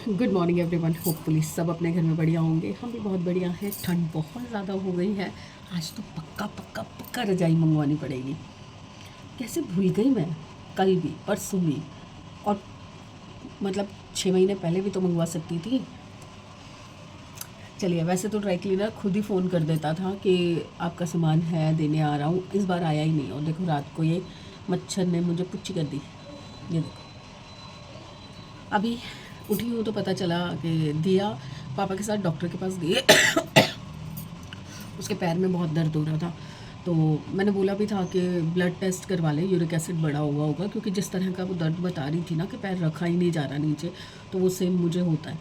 Good morning everyone. Hopefully सब अपने घर में बढ़िया होंगे। हम भी बहुत बढ़िया हैं। ठंड बहुत ज़्यादा हो गई है। आज तो पक्का पक्का पक्का रजाई मंगवानी पड़ेगी। कैसे भूल गई मैं, कल भी परसों भी। और मतलब 6 महीने पहले भी तो मंगवा सकती थी। चलिए, वैसे तो ड्राई क्लीनर खुद ही फ़ोन कर देता था कि आपका सामान है, देने आ रहा हूँ। इस बार आया ही नहीं। और देखो, रात को ये मच्छर ने मुझे पुच्ची कर दी। ये देखो, अभी उठी हूँ तो पता चला कि दिया पापा के साथ डॉक्टर के पास गई है। उसके पैर में बहुत दर्द हो रहा था। तो मैंने बोला भी था कि ब्लड टेस्ट करवा ले, यूरिक एसिड बढ़ा हुआ होगा, क्योंकि जिस तरह का वो दर्द बता रही थी ना कि पैर रखा ही नहीं जा रहा नीचे, तो वो सेम मुझे होता है।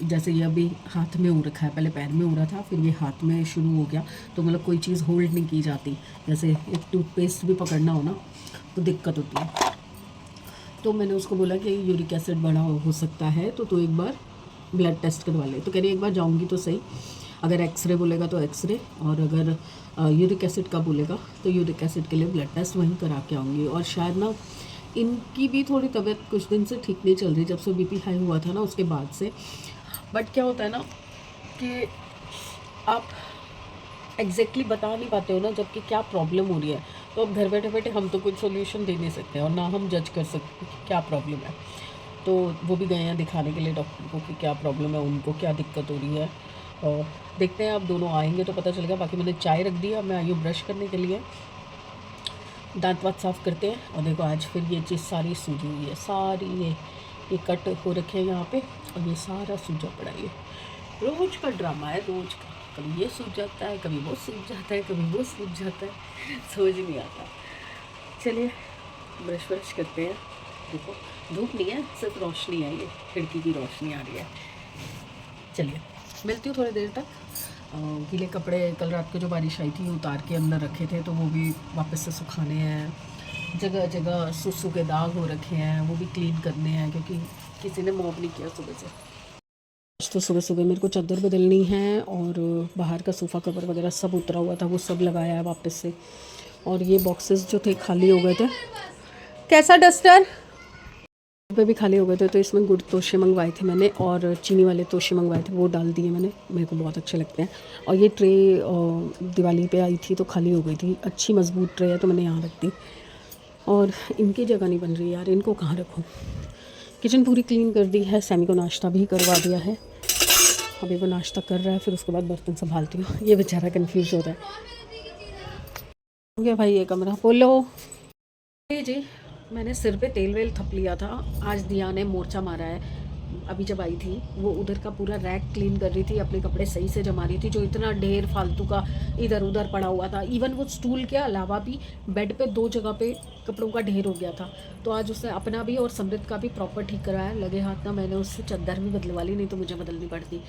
जैसे ये अभी हाथ में हो रखा है, पहले पैर में हो रहा था, फिर ये हाथ में शुरू हो गया। तो मतलब कोई चीज़ होल्ड नहीं की जाती। जैसे एक टूथपेस्ट भी पकड़ना हो ना तो दिक्कत होती है। तो मैंने उसको बोला कि यूरिक एसिड बढ़ा हो सकता है, तो तू एक बार ब्लड टेस्ट करवा ले। तो कह रही एक बार जाऊंगी तो सही, अगर एक्सरे बोलेगा तो एक्सरे, और अगर यूरिक एसिड का बोलेगा तो यूरिक एसिड के लिए ब्लड टेस्ट वहीं करा के आऊँगी। और शायद ना इनकी भी थोड़ी तबीयत कुछ दिन से ठीक नहीं चल रही, जब से बीपी हाई हुआ था ना उसके बाद से। बट क्या होता है ना कि आप एग्जैक्टली बता नहीं पाते हो ना जबकि क्या प्रॉब्लम हो रही है। तो अब घर बैठे बैठे हम तो कुछ सोल्यूशन दे नहीं सकते और ना हम जज कर सकते कि क्या प्रॉब्लम है। तो वो भी गए हैं दिखाने के लिए डॉक्टर को कि क्या प्रॉब्लम है, उनको क्या दिक्कत हो रही है। और देखते हैं, अब दोनों आएंगे तो पता चलेगा। बाकी मैंने चाय रख दी है, मैं आई हूँ ब्रश करने के लिए। दांत वात साफ़ करते हैं। और देखो, आज फिर ये चीज़ सारी सूजी हुई है, सारी ये कट हो रखे हैं यहाँ पे, और ये सारा सूजा पड़ा है। ये रोज का ड्रामा है, रोज का। कभी ये सूझ जाता है, कभी वो सूझ जाता है, कभी वो सूझ जाता है, समझ नहीं आता। चलिए, ब्रश व्रश करते हैं। देखो, धूप नहीं है, सिर्फ रोशनी है, ये खिड़की की रोशनी आ रही है। चलिए, मिलती हूँ थोड़ी देर तक। गीले कपड़े कल रात को जो बारिश आई थी उतार के अंदर रखे थे, तो वो भी वापस से सुखाने हैं। जगह जगह सुसु के दाग हो रखे हैं, वो भी क्लीन करने हैं, क्योंकि किसी ने मॉप नहीं किया सुबह से। आज तो सुबह सुबह मेरे को चादर बदलनी है, और बाहर का सोफ़ा कवर वगैरह सब उतरा हुआ था, वो सब लगाया है वापस से। और ये बॉक्सेस जो थे खाली हो गए थे। कैसा डस्टर पे भी खाली हो गए थे, तो इसमें गुड़ तोशे मंगवाए थे मैंने, और चीनी वाले तोशे मंगवाए थे, वो डाल दिए मैंने। मेरे को बहुत अच्छे लगते हैं। और ये ट्रे दिवाली पे आई थी तो खाली हो गई थी, अच्छी मजबूत ट्रे है, तो मैंने यहाँ रख दी। और इनकी जगह नहीं बन रही यार, इनको कहाँ रखूँ। किचन पूरी क्लीन कर दी है, सैमी को नाश्ता भी करवा दिया है। अभी वो नाश्ता कर रहा है, फिर उसके बाद बर्तन संभालती हूँ। ये बेचारा कंफ्यूज हो रहा है। हो गया भाई ये कमरा, बोलो जी जी। मैंने सिर पे तेल वेल थप लिया था। आज दिया ने मोर्चा मारा है। अभी जब आई थी, वो उधर का पूरा रैक क्लीन कर रही थी, अपने कपड़े सही से जमा रही थी, जो इतना ढेर फालतू का इधर उधर पड़ा हुआ था। इवन वो स्टूल के अलावा भी बेड पे 2 जगह पे कपड़ों का ढेर हो गया था। तो आज उसने अपना भी और समृद्ध का भी प्रॉपर ठीक कराया। लगे हाथ ना मैंने उससे चादर भी बदलवा ली, नहीं तो मुझे बदलनी पड़ती।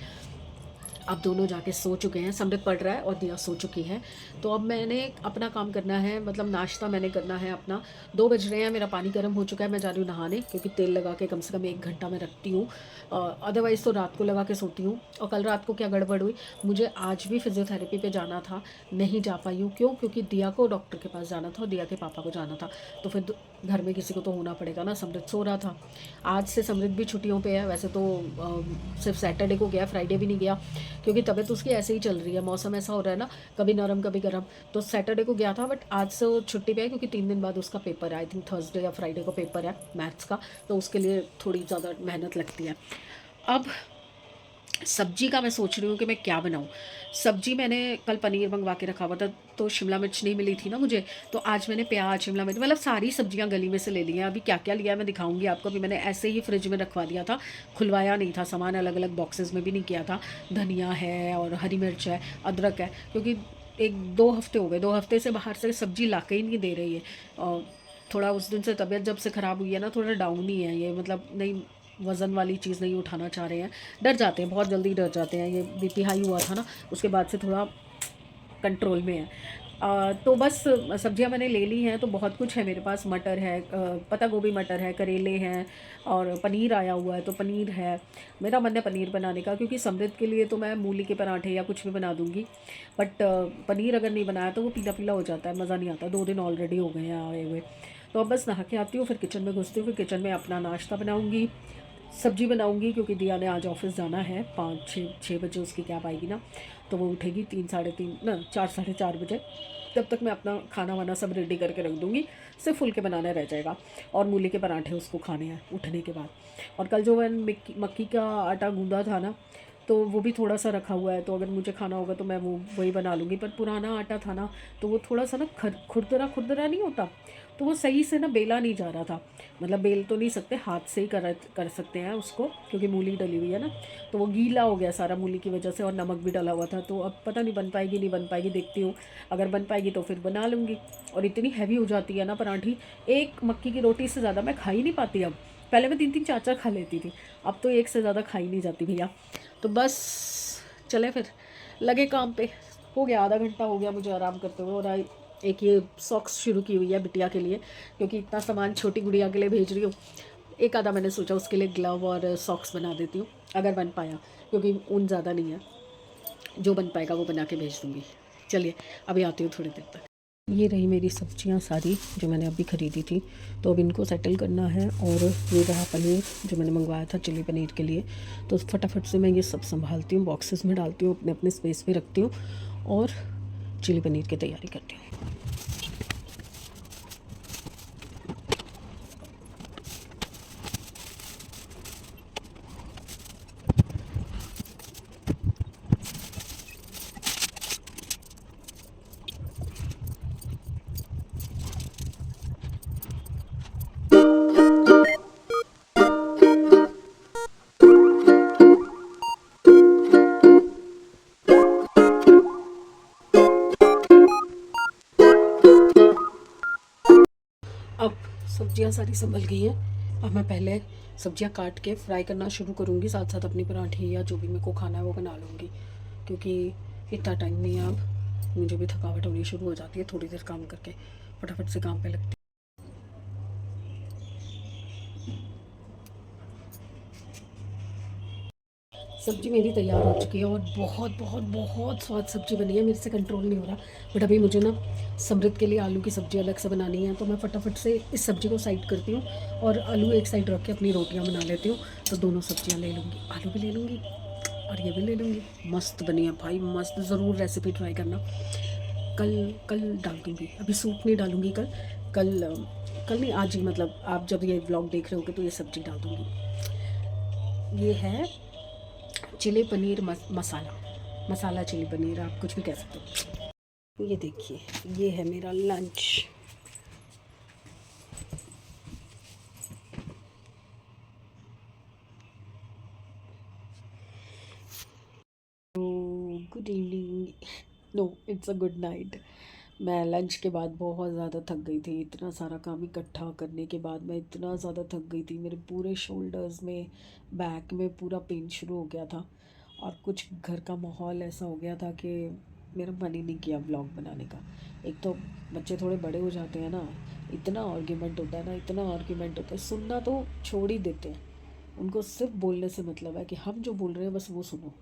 अब दोनों जाके सो चुके हैं, समृद्ध पढ़ रहा है और दिया सो चुकी है। तो अब मैंने अपना काम करना है, मतलब नाश्ता मैंने करना है अपना। 2 बज रहे हैं, मेरा पानी गर्म हो चुका है, मैं जा रही हूँ नहाने, क्योंकि तेल लगा के कम से कम 1 घंटा मैं रखती हूँ। अदरवाइज़ तो रात को लगा के सोती हूँ। और कल रात को क्या गड़बड़ हुई, मुझे आज भी फिजियोथेरेपी पे जाना था, नहीं जा पाई हूँ। क्यों? क्योंकि दिया को डॉक्टर के पास जाना था और दिया के पापा को जाना था। तो फिर घर में किसी को तो होना पड़ेगा ना। समृद्ध सो रहा था। आज से समृद्ध भी छुट्टियों पे है। वैसे तो सिर्फ सैटरडे को गया, फ्राइडे भी नहीं गया, क्योंकि तबीयत उसकी ऐसे ही चल रही है। मौसम ऐसा हो रहा है ना, कभी नरम कभी गर्म। तो सैटरडे को गया था, बट आज से वो छुट्टी पे है, क्योंकि 3 दिन बाद उसका पेपर है। आई थिंक थर्सडे या फ्राइडे को पेपर है मैथ्स का, तो उसके लिए थोड़ी ज़्यादा मेहनत लगती है। अब सब्जी का मैं सोच रही हूँ कि मैं क्या बनाऊँ। सब्जी मैंने कल पनीर मंगवा के रखा हुआ था, तो शिमला मिर्च नहीं मिली थी ना मुझे, तो आज मैंने प्याज, शिमला मिर्च, मतलब सारी सब्जियां गली में से ले ली हैं। अभी क्या क्या लिया है मैं दिखाऊंगी आपको। अभी मैंने ऐसे ही फ्रिज में रखवा दिया था, खुलवाया नहीं था सामान, अलग अलग बॉक्सेस में भी नहीं किया था। धनिया है और हरी मिर्च है, अदरक है, क्योंकि 1-2 हफ्ते हो गए, 2 हफ्ते से बाहर से सब्जी ला के ही नहीं दे रही है। और थोड़ा उस दिन से तबीयत जब से ख़राब हुई है ना, थोड़ा डाउन ही है ये, मतलब नहीं, वज़न वाली चीज़ नहीं उठाना चाह रहे हैं। डर जाते हैं, बहुत जल्दी डर जाते हैं। ये बीपी हाई हुआ था ना, उसके बाद से थोड़ा कंट्रोल में है। तो बस सब्जियां मैंने ले ली हैं, तो बहुत कुछ है मेरे पास। मटर है, पत्ता गोभी, मटर है, करेले हैं, और पनीर आया हुआ है, तो पनीर है। मेरा मन है पनीर बनाने का, क्योंकि समृद्ध के लिए तो मैं मूली के पराठे या कुछ भी बना दूंगी। बट पनीर अगर नहीं बनाया तो वो पीला पीला हो जाता है, मज़ा नहीं आता। 2 दिन ऑलरेडी हो गए हैं आए हुए। तो अब बस नहा के आती हूँ, फिर किचन में घुसती हूँ, फिर किचन में अपना नाश्ता बनाऊँगी। सब्जी बनाऊंगी क्योंकि दिया ने आज ऑफिस जाना है, 5-6 बजे उसकी कैब आएगी ना, तो वो उठेगी 3 साढ़े 3 ना 4 साढ़े 4 बजे। तब तक मैं अपना खाना वाना सब रेडी करके रख दूँगी, सिर्फ फुलके बनाना रह जाएगा और मूली के पराठे उसको खाने हैं उठने के बाद। और कल जो मैंने मक्की का आटा गूँधा था ना, तो वो भी थोड़ा सा रखा हुआ है, तो अगर मुझे खाना होगा तो मैं वो वही बना लूँगी। पर पुराना आटा था ना, तो वो थोड़ा सा ना खुरदरा खुरदरा नहीं होता, तो वो सही से ना बेला नहीं जा रहा था। मतलब बेल तो नहीं सकते, हाथ से ही कर सकते हैं उसको, क्योंकि मूली डली हुई है ना, तो वो गीला हो गया सारा मूली की वजह से, और नमक भी डला हुआ था। तो अब पता नहीं बन पाएगी नहीं बन पाएगी, देखती हूँ। अगर बन पाएगी तो फिर बना लूँगी। और इतनी हैवी हो जाती है ना पराठी, एक मक्की की रोटी से ज़्यादा मैं खा ही नहीं पाती अब। पहले मैं 3-3 4-4 खा लेती थी, अब तो एक से ज़्यादा खा ही नहीं जाती भैया। तो बस चले फिर, लगे काम पे। हो गया आधा घंटा हो गया मुझे आराम करते हुए। और एक ये सॉक्स शुरू की हुई है बिटिया के लिए, क्योंकि इतना सामान छोटी गुड़िया के लिए भेज रही हूँ। एक आधा मैंने सोचा उसके लिए ग्लव और सॉक्स बना देती हूँ, अगर बन पाया, क्योंकि ऊन ज़्यादा नहीं है। जो बन पाएगा वो बना के भेज दूँगी। चलिए अभी आती हूँ थोड़ी देर तक। ये रही मेरी सब्जियां सारी जो मैंने अभी ख़रीदी थी, तो अब इनको सेटल करना है। और ये रहा पनीर जो मैंने मंगवाया था चिली पनीर के लिए, तो फटाफट से मैं ये सब संभालती हूँ, बॉक्सेस में डालती हूँ, अपने अपने स्पेस पे रखती हूँ और चिली पनीर की तैयारी करती हूँ। अब सब्जियां सारी संभल गई हैं। अब मैं पहले सब्जियां काट के फ्राई करना शुरू करूँगी, साथ साथ अपनी पराठे या जो भी मेरे को खाना है वो बना लूँगी, क्योंकि इतना टाइम नहीं है अब। मुझे भी थकावट होनी शुरू हो जाती है थोड़ी देर काम करके, फटाफट से काम पे लगती। सब्ज़ी मेरी तैयार हो चुकी है और बहुत बहुत बहुत स्वाद सब्ज़ी बनी है, मेरे से कंट्रोल नहीं हो रहा। बट अभी मुझे ना समृद्ध के लिए आलू की सब्ज़ी अलग से बनानी है, तो मैं फटाफट से इस सब्ज़ी को साइड करती हूँ और आलू एक साइड रख के अपनी रोटियाँ बना लेती हूँ। तो दोनों सब्ज़ियाँ ले लूँगी, आलू भी ले लूँगी और ये भी ले लूँगी। मस्त बनी है भाई, मस्त। ज़रूर रेसिपी ट्राई करना। कल कल डाल दूँगी, अभी सूप नहीं डालूँगी कल। कल कल नहीं, आज ही, मतलब आप जब ये व्लॉग देख रहे होगे तो ये सब्ज़ी डाल दूँगी। ये है चिली पनीर मसाला, मसाला चिली पनीर, आप कुछ भी कह सकते हो। ये देखिए, ये है मेरा lunch. Good evening, no it's a good night. मैं लंच के बाद बहुत ज़्यादा थक गई थी, इतना सारा काम इकट्ठा करने के बाद मैं इतना ज़्यादा थक गई थी, मेरे पूरे शोल्डर्स में, बैक में पूरा पेन शुरू हो गया था। और कुछ घर का माहौल ऐसा हो गया था कि मेरा मन ही नहीं किया ब्लॉग बनाने का। एक तो बच्चे थोड़े बड़े हो जाते हैं ना, इतना आर्ग्यूमेंट होता है ना, इतना आर्ग्यूमेंट होता है, सुनना तो छोड़ ही देते हैं। उनको सिर्फ बोलने से मतलब है कि हम जो बोल रहे हैं बस वो सुनो।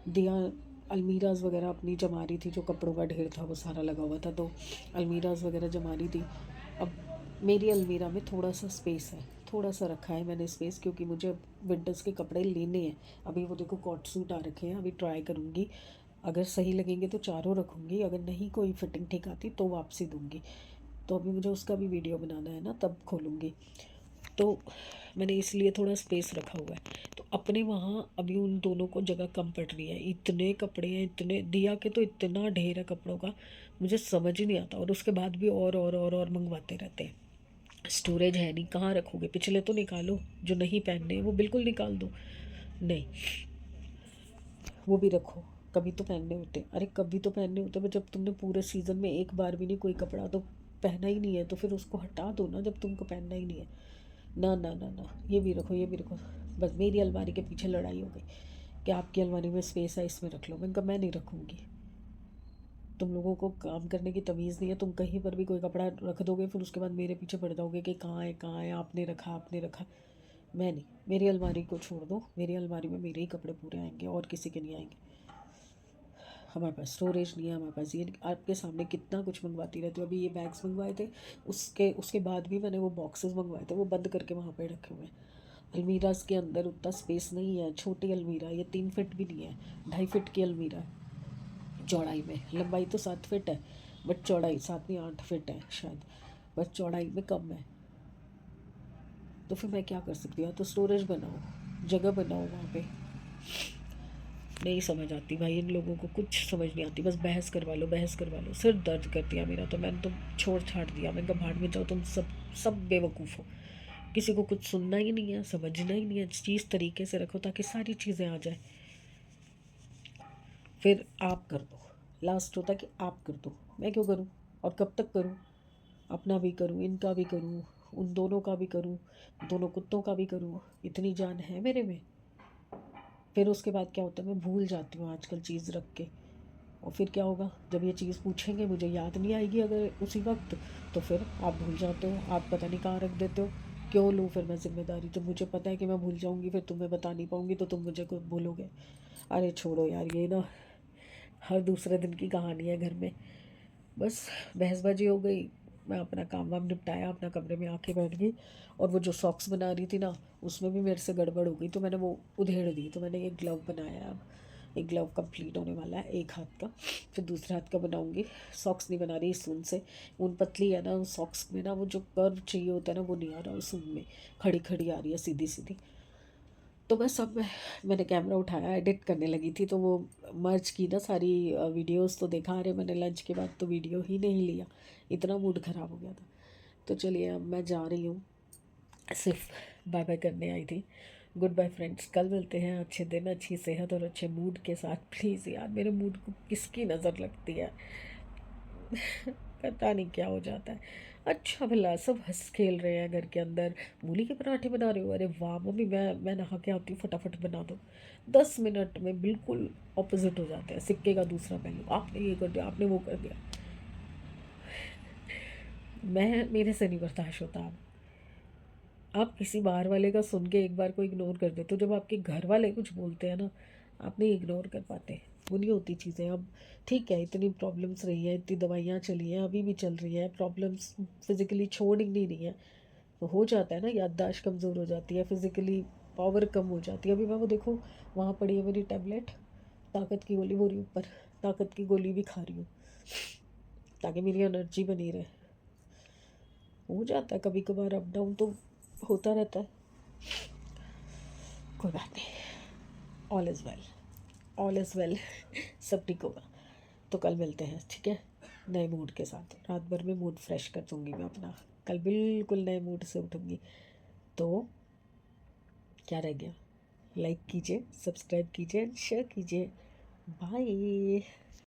दिया अलमीराज वगैरह अपनी जमा रही थी, जो कपड़ों का ढेर था वो सारा लगा हुआ था, तो अलमीराज वगैरह जमा रही थी। अब मेरी अलमीरा में थोड़ा सा स्पेस है, थोड़ा सा रखा है मैंने स्पेस, क्योंकि मुझे विंटर्स के कपड़े लेने हैं। अभी वो देखो कॉट सूट आ रखे हैं, अभी ट्राई करूँगी, अगर सही लगेंगे तो चारों रखूँगी, अगर नहीं कोई फिटिंग ठीक आती तो वापसी दूँगी। तो अभी मुझे उसका भी वीडियो बनाना है ना, तब खोलूँगी। तो मैंने इसलिए थोड़ा स्पेस रखा हुआ है। तो अपने वहाँ अभी उन दोनों को जगह कम पड़ रही है, इतने कपड़े हैं, इतने दिया के तो इतना ढेर है कपड़ों का, मुझे समझ ही नहीं आता। और उसके बाद भी और मंगवाते रहते हैं। स्टोरेज है नहीं, कहाँ रखोगे? पिछले तो निकालो, जो नहीं पहनने वो बिल्कुल निकाल दो। नहीं, वो भी रखो, कभी तो पहनने होते। अरे कभी तो पहनने होते, पर जब तुमने पूरे सीज़न में एक बार भी नहीं कोई कपड़ा तो पहना ही नहीं है, तो फिर उसको हटा दो ना, जब तुमको पहनना ही नहीं है। ना ना ना ना, ये भी रखो, ये भी रखो। बस मेरी अलमारी के पीछे लड़ाई हो गई कि आपकी अलमारी में स्पेस है, इसमें रख लो। मैंने कहा मैं नहीं रखूँगी। तुम लोगों को काम करने की तमीज़ नहीं है, तुम कहीं पर भी कोई कपड़ा रख दोगे, फिर उसके बाद मेरे पीछे पड़ जाओगे कि कहाँ है, आपने रखा, आपने रखा। मैं नहीं, मेरी अलमारी को छोड़ दो, मेरी अलमारी में मेरे ही कपड़े पूरे आएंगे और किसी के नहीं आएंगे। हमारे पास स्टोरेज नहीं है, हमारे पास ये, आपके सामने कितना कुछ मंगवाती रहती हूँ। अभी ये बैग्स मंगवाए थे, उसके उसके बाद भी मैंने वो बॉक्सेस मंगवाए थे, वो बंद करके वहाँ पे रखे हुए हैं। अलमीराज के अंदर उतना स्पेस नहीं है, छोटी अलमीरा, ये 3 फीट भी नहीं है, 2.5 फीट की अलमीरा है चौड़ाई में। लंबाई तो 7 फीट है, बट चौड़ाई 7 नहीं 8 फीट है शायद, बस चौड़ाई में कम है। तो फिर मैं क्या कर सकती हूँ? तो स्टोरेज बनाओ, जगह बनाओ वहाँ पे। नहीं समझ आती भाई, इन लोगों को कुछ समझ नहीं आती, बस बहस करवा लो, बहस करवा लो। सिर दर्द कर दिया मेरा तो, मैंने तो छोड़ छाड़ दिया। मैं कहा भाड़ में जाओ, तुम सब सब बेवकूफ़ हो, किसी को कुछ सुनना ही नहीं है, समझना ही नहीं है। चीज़ तरीके से रखो ताकि सारी चीज़ें आ जाए। फिर आप कर दो, लास्ट होता कि आप कर दो, मैं क्यों करूँ? और कब तक करूँ? अपना भी करूँ, इनका भी करूँ, उन दोनों का भी करूँ, दोनों कुत्तों का भी करूँ, इतनी जान है मेरे में। फिर उसके बाद क्या होता है, मैं भूल जाती हूँ आजकल चीज़ रख के। और फिर क्या होगा, जब ये चीज़ पूछेंगे मुझे याद नहीं आएगी अगर उसी वक्त, तो फिर आप भूल जाते हो, आप पता नहीं कहाँ रख देते हो। क्यों लूँ फिर मैं जिम्मेदारी, जब मुझे पता है कि मैं भूल जाऊँगी, फिर तुम्हें बता नहीं पाऊँगी तो तुम मुझे कुछ बोलोगे। अरे छोड़ो यार, ये ना हर दूसरे दिन की कहानी है घर में। बस बहसबाजी हो गई, मैं अपना काम वाम निपटाया, अपना कमरे में आके बैठ गई। और वो जो सॉक्स बना रही थी ना, उसमें भी मेरे से गड़बड़ हो गई, तो मैंने वो उधेड़ दी। तो मैंने एक ग्लव बनाया, अब एक ग्लव कंप्लीट होने वाला है एक हाथ का, फिर दूसरे हाथ का बनाऊंगी। सॉक्स नहीं बना रही इस ऊन से, ऊन पतली है ना, उन सॉक्स में ना वो जो कर्व चाहिए होता है ना, वो नहीं आ रहा उस ऊन में, खड़ी खड़ी आ रही है सीधी सीधी। तो बस अब मैंने कैमरा उठाया, एडिट करने लगी थी, तो वो मर्ज की ना सारी वीडियोस। तो देखा, अरे मैंने लंच के बाद तो वीडियो ही नहीं लिया, इतना मूड ख़राब हो गया था। तो चलिए अब मैं जा रही हूँ, सिर्फ बाय बाय करने आई थी। गुड बाय फ्रेंड्स, कल मिलते हैं अच्छे दिन, अच्छी सेहत और अच्छे मूड के साथ। प्लीज़ यार, मेरे मूड को किसकी नज़र लगती है? पता नहीं क्या हो जाता है। अच्छा भला सब हंस खेल रहे हैं घर के अंदर, मूली के पराठे बना रहे हो, अरे वाह मम्मी, मैं नहा के आती हूँ, फटाफट बना दो। 10 मिनट में बिल्कुल ऑपोजिट हो जाते हैं, सिक्के का दूसरा पहलू। आपने ये कर दिया, आपने वो कर दिया। मैं, मेरे से नहीं बर्दाश्त होता। आप किसी बाहर वाले का सुन के एक बार को इग्नोर कर देते हो, जब आपके घर वाले कुछ बोलते हैं ना, आप नहीं इग्नोर कर पाते। वो नहीं होती चीज़ें। अब ठीक है, इतनी प्रॉब्लम्स रही हैं, इतनी दवाइयाँ चली हैं, अभी भी चल रही हैं, प्रॉब्लम्स फिज़िकली छोड़ ही नहीं रही हैं, तो हो जाता है ना, याददाश्त कमज़ोर हो जाती है, फिज़िकली पावर कम हो जाती है। अभी मैं वो देखो, वहाँ पड़ी है मेरी टैबलेट, ताकत की गोली, वो रही ऊपर, ताकत की गोली भी खा रही हूँ ताकि मेरी एनर्जी बनी रहे। हो जाता है कभी कभार अप डाउन, तो होता रहता है, कोई बात नहीं। All is well, all is well. सब ठीक होगा। तो कल मिलते हैं, ठीक है, नए मूड के साथ। रात भर में मूड फ्रेश कर दूँगी मैं अपना, कल बिल्कुल नए मूड से उठूँगी। तो क्या रह गया, लाइक कीजिए, सब्सक्राइब कीजिए, शेयर कीजिए। बाय।